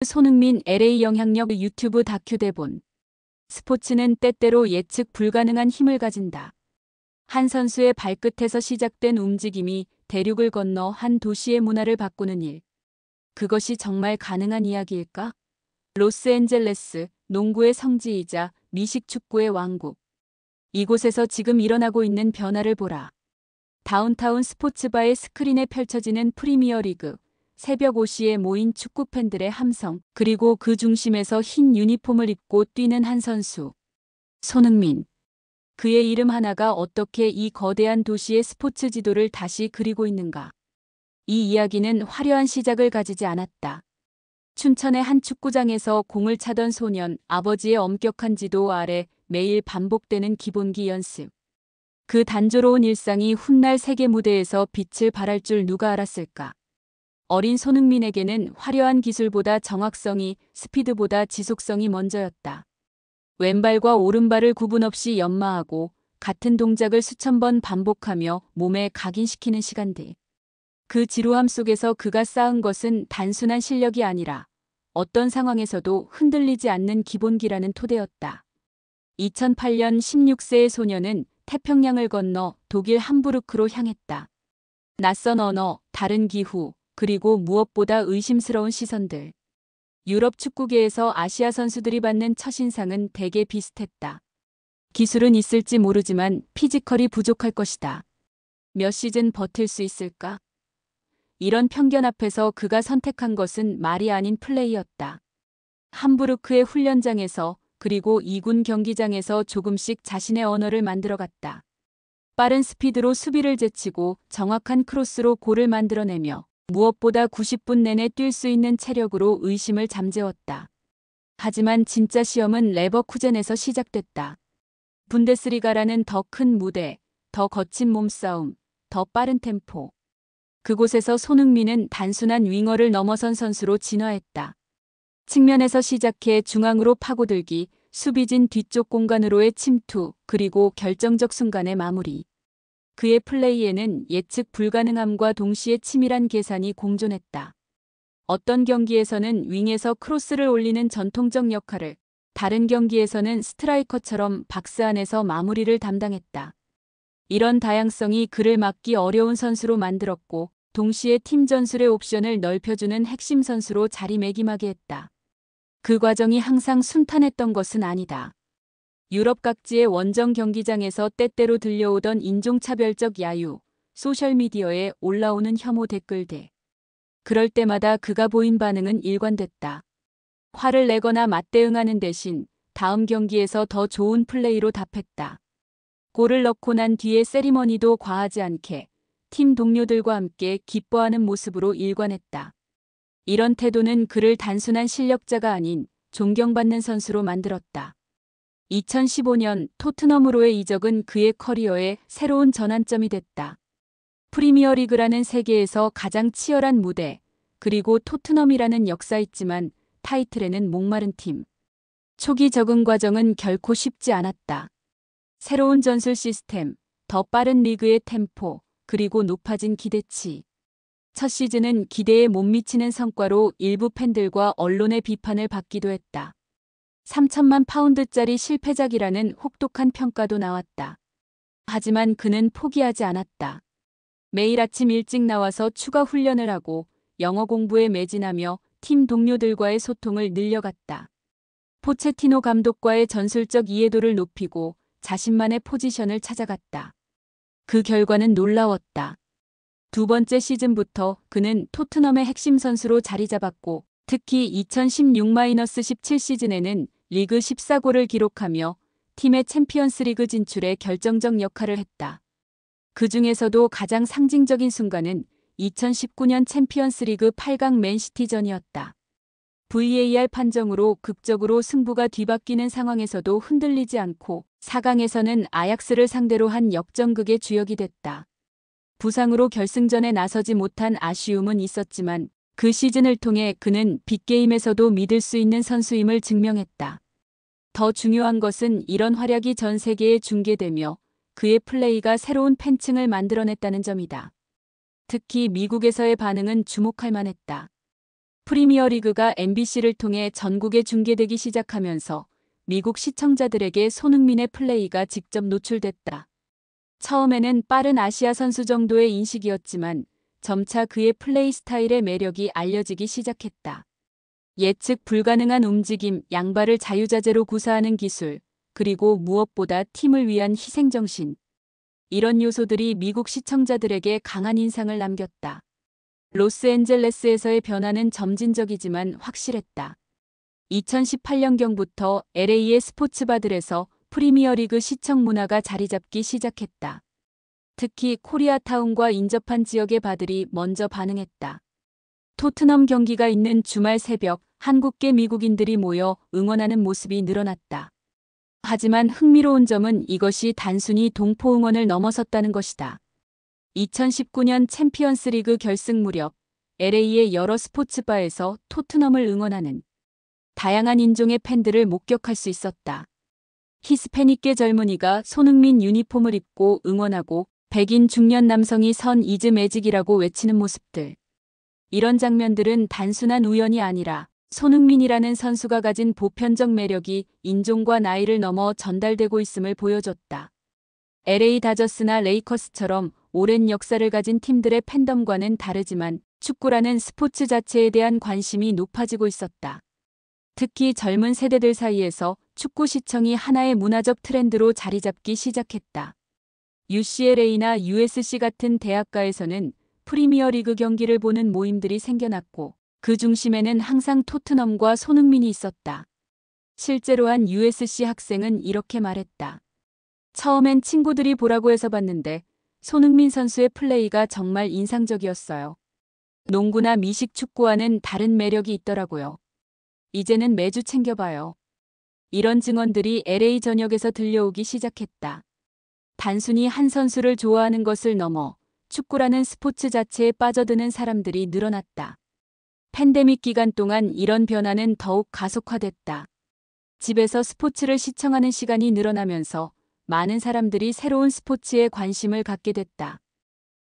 손흥민 LA 영향력 유튜브 다큐 대본. 스포츠는 때때로 예측 불가능한 힘을 가진다. 한 선수의 발끝에서 시작된 움직임이 대륙을 건너 한 도시의 문화를 바꾸는 일. 그것이 정말 가능한 이야기일까? 로스앤젤레스, 농구의 성지이자 미식 축구의 왕국. 이곳에서 지금 일어나고 있는 변화를 보라. 다운타운 스포츠바의 스크린에 펼쳐지는 프리미어리그. 새벽 5시에 모인 축구 팬들의 함성, 그리고 그 중심에서 흰 유니폼을 입고 뛰는 한 선수. 손흥민. 그의 이름 하나가 어떻게 이 거대한 도시의 스포츠 지도를 다시 그리고 있는가? 이 이야기는 화려한 시작을 가지지 않았다. 춘천의 한 축구장에서 공을 차던 소년, 아버지의 엄격한 지도 아래 매일 반복되는 기본기 연습. 그 단조로운 일상이 훗날 세계 무대에서 빛을 발할 줄 누가 알았을까? 어린 손흥민에게는 화려한 기술보다 정확성이, 스피드보다 지속성이 먼저였다. 왼발과 오른발을 구분 없이 연마하고 같은 동작을 수천 번 반복하며 몸에 각인시키는 시간들. 그 지루함 속에서 그가 쌓은 것은 단순한 실력이 아니라 어떤 상황에서도 흔들리지 않는 기본기라는 토대였다. 2008년 16세의 소녀는 태평양을 건너 독일 함부르크로 향했다. 낯선 언어, 다른 기후, 그리고 무엇보다 의심스러운 시선들. 유럽 축구계에서 아시아 선수들이 받는 첫인상은 대개 비슷했다. 기술은 있을지 모르지만 피지컬이 부족할 것이다. 몇 시즌 버틸 수 있을까? 이런 편견 앞에서 그가 선택한 것은 말이 아닌 플레이였다. 함부르크의 훈련장에서 그리고 2군 경기장에서 조금씩 자신의 언어를 만들어갔다. 빠른 스피드로 수비를 제치고 정확한 크로스로 골을 만들어내며 무엇보다 90분 내내 뛸 수 있는 체력으로 의심을 잠재웠다. 하지만 진짜 시험은 레버쿠젠에서 시작됐다. 분데스리가라는 더 큰 무대, 더 거친 몸싸움, 더 빠른 템포. 그곳에서 손흥민은 단순한 윙어를 넘어선 선수로 진화했다. 측면에서 시작해 중앙으로 파고들기, 수비진 뒤쪽 공간으로의 침투, 그리고 결정적 순간의 마무리. 그의 플레이에는 예측 불가능함과 동시에 치밀한 계산이 공존했다. 어떤 경기에서는 윙에서 크로스를 올리는 전통적 역할을, 다른 경기에서는 스트라이커처럼 박스 안에서 마무리를 담당했다. 이런 다양성이 그를 막기 어려운 선수로 만들었고, 동시에 팀 전술의 옵션을 넓혀주는 핵심 선수로 자리매김하게 했다. 그 과정이 항상 순탄했던 것은 아니다. 유럽 각지의 원정 경기장에서 때때로 들려오던 인종차별적 야유, 소셜미디어에 올라오는 혐오 댓글들. 그럴 때마다 그가 보인 반응은 일관됐다. 화를 내거나 맞대응하는 대신 다음 경기에서 더 좋은 플레이로 답했다. 골을 넣고 난 뒤의 세리머니도 과하지 않게 팀 동료들과 함께 기뻐하는 모습으로 일관했다. 이런 태도는 그를 단순한 실력자가 아닌 존경받는 선수로 만들었다. 2015년 토트넘으로의 이적은 그의 커리어의 새로운 전환점이 됐다. 프리미어리그라는 세계에서 가장 치열한 무대, 그리고 토트넘이라는 역사 있지만 타이틀에는 목마른 팀. 초기 적응 과정은 결코 쉽지 않았다. 새로운 전술 시스템, 더 빠른 리그의 템포, 그리고 높아진 기대치. 첫 시즌은 기대에 못 미치는 성과로 일부 팬들과 언론의 비판을 받기도 했다. 3천만 파운드짜리 실패작이라는 혹독한 평가도 나왔다. 하지만 그는 포기하지 않았다. 매일 아침 일찍 나와서 추가 훈련을 하고 영어 공부에 매진하며 팀 동료들과의 소통을 늘려갔다. 포체티노 감독과의 전술적 이해도를 높이고 자신만의 포지션을 찾아갔다. 그 결과는 놀라웠다. 두 번째 시즌부터 그는 토트넘의 핵심 선수로 자리 잡았고 특히 2016-17 시즌에는 리그 14골을 기록하며 팀의 챔피언스리그 진출에 결정적 역할을 했다. 그 중에서도 가장 상징적인 순간은 2019년 챔피언스리그 8강 맨시티전이었다. VAR 판정으로 극적으로 승부가 뒤바뀌는 상황에서도 흔들리지 않고 4강에서는 아약스를 상대로 한 역전극의 주역이 됐다. 부상으로 결승전에 나서지 못한 아쉬움은 있었지만 그 시즌을 통해 그는 빅게임에서도 믿을 수 있는 선수임을 증명했다. 더 중요한 것은 이런 활약이 전 세계에 중계되며 그의 플레이가 새로운 팬층을 만들어냈다는 점이다. 특히 미국에서의 반응은 주목할 만했다. 프리미어리그가 MBC를 통해 전국에 중계되기 시작하면서 미국 시청자들에게 손흥민의 플레이가 직접 노출됐다. 처음에는 빠른 아시아 선수 정도의 인식이었지만 점차 그의 플레이 스타일의 매력이 알려지기 시작했다. 예측 불가능한 움직임, 양발을 자유자재로 구사하는 기술, 그리고 무엇보다 팀을 위한 희생정신. 이런 요소들이 미국 시청자들에게 강한 인상을 남겼다. 로스앤젤레스에서의 변화는 점진적이지만 확실했다. 2018년경부터 LA의 스포츠바들에서 프리미어리그 시청 문화가 자리잡기 시작했다. 특히 코리아타운과 인접한 지역의 바들이 먼저 반응했다. 토트넘 경기가 있는 주말 새벽, 한국계 미국인들이 모여 응원하는 모습이 늘어났다. 하지만 흥미로운 점은 이것이 단순히 동포 응원을 넘어섰다는 것이다. 2019년 챔피언스리그 결승 무렵 LA의 여러 스포츠바에서 토트넘을 응원하는 다양한 인종의 팬들을 목격할 수 있었다. 히스패닉계 젊은이가 손흥민 유니폼을 입고 응원하고 백인 중년 남성이 선 이즈 매직이라고 외치는 모습들. 이런 장면들은 단순한 우연이 아니라 손흥민이라는 선수가 가진 보편적 매력이 인종과 나이를 넘어 전달되고 있음을 보여줬다. LA 다저스나 레이커스처럼 오랜 역사를 가진 팀들의 팬덤과는 다르지만 축구라는 스포츠 자체에 대한 관심이 높아지고 있었다. 특히 젊은 세대들 사이에서 축구 시청이 하나의 문화적 트렌드로 자리 잡기 시작했다. UCLA나 USC 같은 대학가에서는 프리미어리그 경기를 보는 모임들이 생겨났고 그 중심에는 항상 토트넘과 손흥민이 있었다. 실제로 한 USC 학생은 이렇게 말했다. 처음엔 친구들이 보라고 해서 봤는데 손흥민 선수의 플레이가 정말 인상적이었어요. 농구나 미식 축구와는 다른 매력이 있더라고요. 이제는 매주 챙겨봐요. 이런 증언들이 LA 전역에서 들려오기 시작했다. 단순히 한 선수를 좋아하는 것을 넘어 축구라는 스포츠 자체에 빠져드는 사람들이 늘어났다. 팬데믹 기간 동안 이런 변화는 더욱 가속화됐다. 집에서 스포츠를 시청하는 시간이 늘어나면서 많은 사람들이 새로운 스포츠에 관심을 갖게 됐다.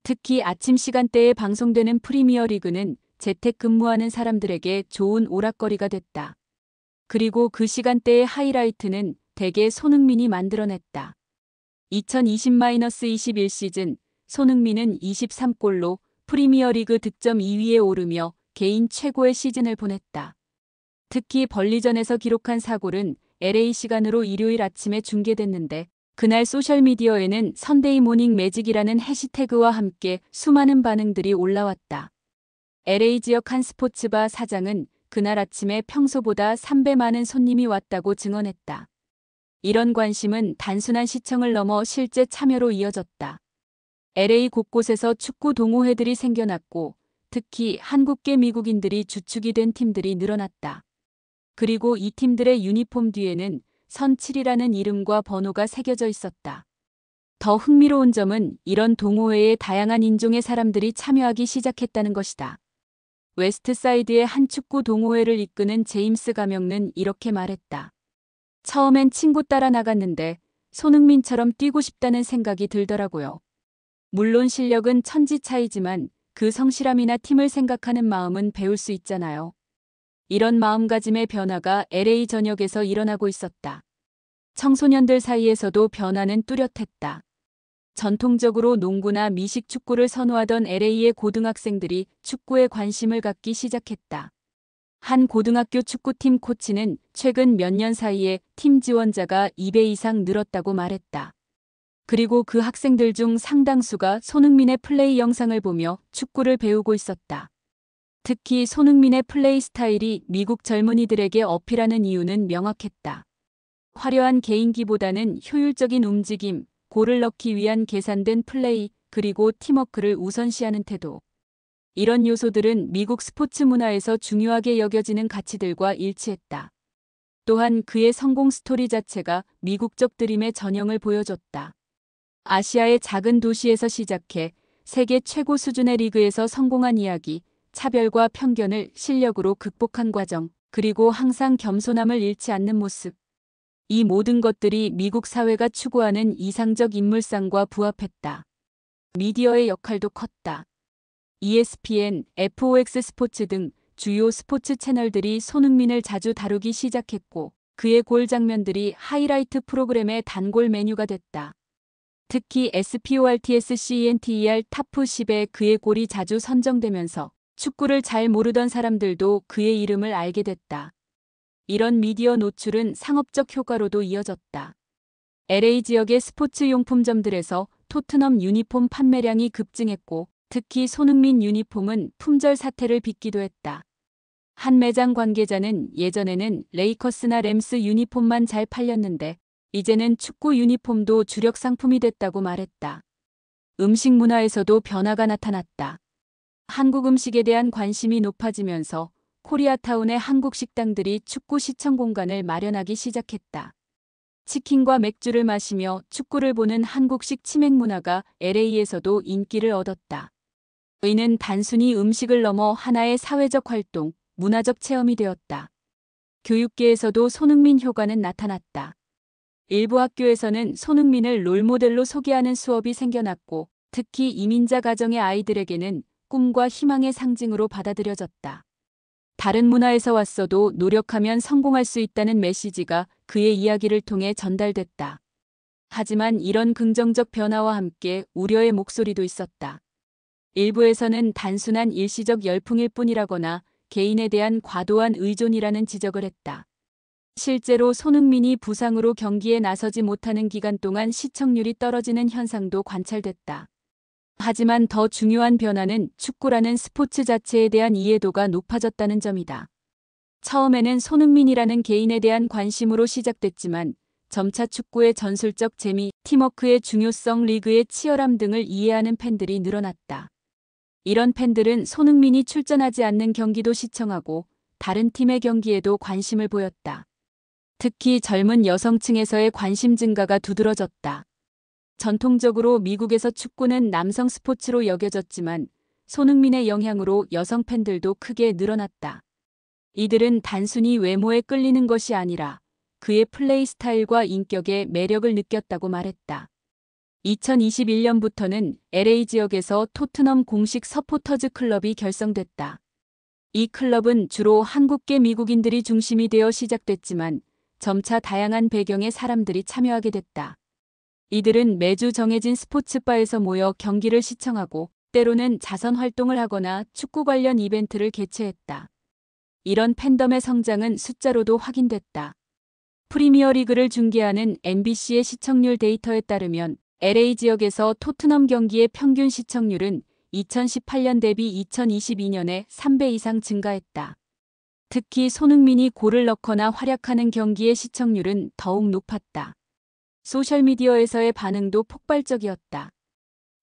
특히 아침 시간대에 방송되는 프리미어리그는 재택근무하는 사람들에게 좋은 오락거리가 됐다. 그리고 그 시간대의 하이라이트는 대개 손흥민이 만들어냈다. 2020-21 시즌 손흥민은 23골로 프리미어리그 득점 2위에 오르며 개인 최고의 시즌을 보냈다. 특히 벌리전에서 기록한 4골은 LA 시간으로 일요일 아침에 중계됐는데 그날 소셜미디어에는 선데이 모닝 매직이라는 해시태그와 함께 수많은 반응들이 올라왔다. LA 지역 한 스포츠바 사장은 그날 아침에 평소보다 3배 많은 손님이 왔다고 증언했다. 이런 관심은 단순한 시청을 넘어 실제 참여로 이어졌다. LA 곳곳에서 축구 동호회들이 생겨났고 특히 한국계 미국인들이 주축이 된 팀들이 늘어났다. 그리고 이 팀들의 유니폼 뒤에는 선 7이라는 이름과 번호가 새겨져 있었다. 더 흥미로운 점은 이런 동호회에 다양한 인종의 사람들이 참여하기 시작했다는 것이다. 웨스트사이드의 한 축구 동호회를 이끄는 제임스 가명는 이렇게 말했다. 처음엔 친구 따라 나갔는데 손흥민처럼 뛰고 싶다는 생각이 들더라고요. 물론 실력은 천지 차이지만 그 성실함이나 팀을 생각하는 마음은 배울 수 있잖아요. 이런 마음가짐의 변화가 LA 전역에서 일어나고 있었다. 청소년들 사이에서도 변화는 뚜렷했다. 전통적으로 농구나 미식 축구를 선호하던 LA의 고등학생들이 축구에 관심을 갖기 시작했다. 한 고등학교 축구팀 코치는 최근 몇 년 사이에 팀 지원자가 2배 이상 늘었다고 말했다. 그리고 그 학생들 중 상당수가 손흥민의 플레이 영상을 보며 축구를 배우고 있었다. 특히 손흥민의 플레이 스타일이 미국 젊은이들에게 어필하는 이유는 명확했다. 화려한 개인기보다는 효율적인 움직임, 골을 넣기 위한 계산된 플레이, 그리고 팀워크를 우선시하는 태도. 이런 요소들은 미국 스포츠 문화에서 중요하게 여겨지는 가치들과 일치했다. 또한 그의 성공 스토리 자체가 미국적 드림의 전형을 보여줬다. 아시아의 작은 도시에서 시작해 세계 최고 수준의 리그에서 성공한 이야기, 차별과 편견을 실력으로 극복한 과정, 그리고 항상 겸손함을 잃지 않는 모습. 이 모든 것들이 미국 사회가 추구하는 이상적 인물상과 부합했다. 미디어의 역할도 컸다. ESPN, FOX 스포츠 등 주요 스포츠 채널들이 손흥민을 자주 다루기 시작했고 그의 골 장면들이 하이라이트 프로그램의 단골 메뉴가 됐다. 특히 SPORTSCENTER 탑 10에 그의 골이 자주 선정되면서 축구를 잘 모르던 사람들도 그의 이름을 알게 됐다. 이런 미디어 노출은 상업적 효과로도 이어졌다. LA 지역의 스포츠 용품점들에서 토트넘 유니폼 판매량이 급증했고 특히 손흥민 유니폼은 품절 사태를 빚기도 했다. 한 매장 관계자는 예전에는 레이커스나 램스 유니폼만 잘 팔렸는데 이제는 축구 유니폼도 주력 상품이 됐다고 말했다. 음식 문화에서도 변화가 나타났다. 한국 음식에 대한 관심이 높아지면서 코리아타운의 한국 식당들이 축구 시청 공간을 마련하기 시작했다. 치킨과 맥주를 마시며 축구를 보는 한국식 치맥 문화가 LA에서도 인기를 얻었다. 이는 단순히 음식을 넘어 하나의 사회적 활동, 문화적 체험이 되었다. 교육계에서도 손흥민 효과는 나타났다. 일부 학교에서는 손흥민을 롤모델로 소개하는 수업이 생겨났고 특히 이민자 가정의 아이들에게는 꿈과 희망의 상징으로 받아들여졌다. 다른 문화에서 왔어도 노력하면 성공할 수 있다는 메시지가 그의 이야기를 통해 전달됐다. 하지만 이런 긍정적 변화와 함께 우려의 목소리도 있었다. 일부에서는 단순한 일시적 열풍일 뿐이라거나 개인에 대한 과도한 의존이라는 지적을 했다. 실제로 손흥민이 부상으로 경기에 나서지 못하는 기간 동안 시청률이 떨어지는 현상도 관찰됐다. 하지만 더 중요한 변화는 축구라는 스포츠 자체에 대한 이해도가 높아졌다는 점이다. 처음에는 손흥민이라는 개인에 대한 관심으로 시작됐지만 점차 축구의 전술적 재미, 팀워크의 중요성, 리그의 치열함 등을 이해하는 팬들이 늘어났다. 이런 팬들은 손흥민이 출전하지 않는 경기도 시청하고 다른 팀의 경기에도 관심을 보였다. 특히 젊은 여성층에서의 관심 증가가 두드러졌다. 전통적으로 미국에서 축구는 남성 스포츠로 여겨졌지만 손흥민의 영향으로 여성 팬들도 크게 늘어났다. 이들은 단순히 외모에 끌리는 것이 아니라 그의 플레이 스타일과 인격의 매력을 느꼈다고 말했다. 2021년부터는 LA 지역에서 토트넘 공식 서포터즈 클럽이 결성됐다. 이 클럽은 주로 한국계 미국인들이 중심이 되어 시작됐지만 점차 다양한 배경의 사람들이 참여하게 됐다. 이들은 매주 정해진 스포츠바에서 모여 경기를 시청하고 때로는 자선 활동을 하거나 축구 관련 이벤트를 개최했다. 이런 팬덤의 성장은 숫자로도 확인됐다. 프리미어리그를 중계하는 NBC의 시청률 데이터에 따르면 LA 지역에서 토트넘 경기의 평균 시청률은 2018년 대비 2022년에 3배 이상 증가했다. 특히 손흥민이 골을 넣거나 활약하는 경기의 시청률은 더욱 높았다. 소셜미디어에서의 반응도 폭발적이었다.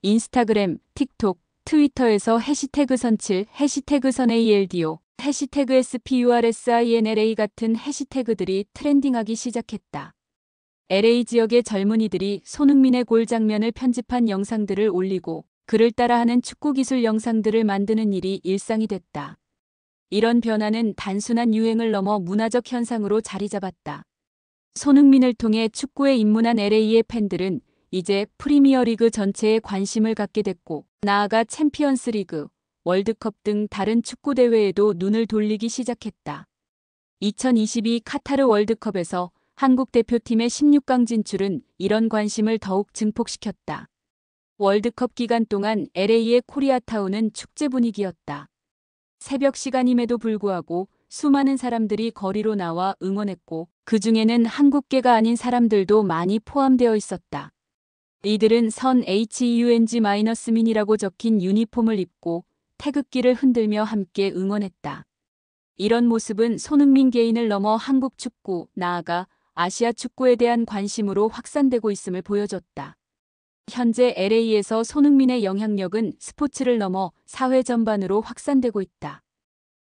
인스타그램, 틱톡, 트위터에서 해시태그 선칠, 해시태그 선ALDO, 해시태그 SPURSINLA 같은 해시태그들이 트렌딩하기 시작했다. LA 지역의 젊은이들이 손흥민의 골 장면을 편집한 영상들을 올리고 그를 따라하는 축구 기술 영상들을 만드는 일이 일상이 됐다. 이런 변화는 단순한 유행을 넘어 문화적 현상으로 자리 잡았다. 손흥민을 통해 축구에 입문한 LA의 팬들은 이제 프리미어리그 전체에 관심을 갖게 됐고 나아가 챔피언스 리그, 월드컵 등 다른 축구 대회에도 눈을 돌리기 시작했다. 2022 카타르 월드컵에서 한국 대표팀의 16강 진출은 이런 관심을 더욱 증폭시켰다. 월드컵 기간 동안 LA의 코리아타운은 축제 분위기였다. 새벽 시간임에도 불구하고 수많은 사람들이 거리로 나와 응원했고 그 중에는 한국계가 아닌 사람들도 많이 포함되어 있었다. 이들은 선 HUNG-민이라고 적힌 유니폼을 입고 태극기를 흔들며 함께 응원했다. 이런 모습은 손흥민 개인을 넘어 한국 축구, 나아가 아시아 축구에 대한 관심으로 확산되고 있음을 보여줬다. 현재 LA에서 손흥민의 영향력은 스포츠를 넘어 사회 전반으로 확산되고 있다.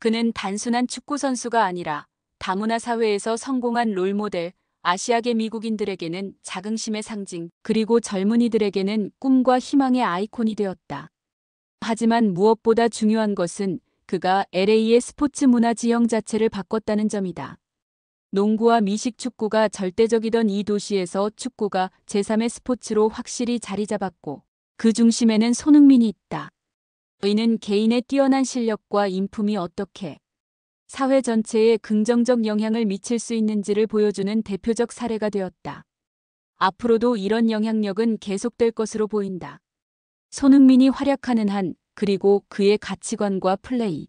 그는 단순한 축구 선수가 아니라 다문화 사회에서 성공한 롤모델, 아시아계 미국인들에게는 자긍심의 상징, 그리고 젊은이들에게는 꿈과 희망의 아이콘이 되었다. 하지만 무엇보다 중요한 것은 그가 LA의 스포츠 문화 지형 자체를 바꿨다는 점이다. 농구와 미식 축구가 절대적이던 이 도시에서 축구가 제3의 스포츠로 확실히 자리 잡았고 그 중심에는 손흥민이 있다. 이는 개인의 뛰어난 실력과 인품이 어떻게 사회 전체에 긍정적 영향을 미칠 수 있는지를 보여주는 대표적 사례가 되었다. 앞으로도 이런 영향력은 계속될 것으로 보인다. 손흥민이 활약하는 한, 그리고 그의 가치관과 플레이,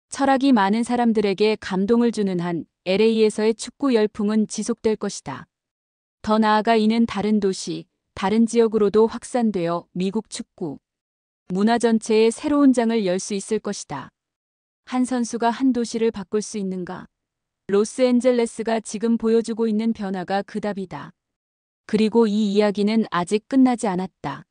철학이 많은 사람들에게 감동을 주는 한, LA에서의 축구 열풍은 지속될 것이다. 더 나아가 이는 다른 도시, 다른 지역으로도 확산되어 미국 축구 문화 전체에 새로운 장을 열 수 있을 것이다. 한 선수가 한 도시를 바꿀 수 있는가? 로스앤젤레스가 지금 보여주고 있는 변화가 그 답이다. 그리고 이 이야기는 아직 끝나지 않았다.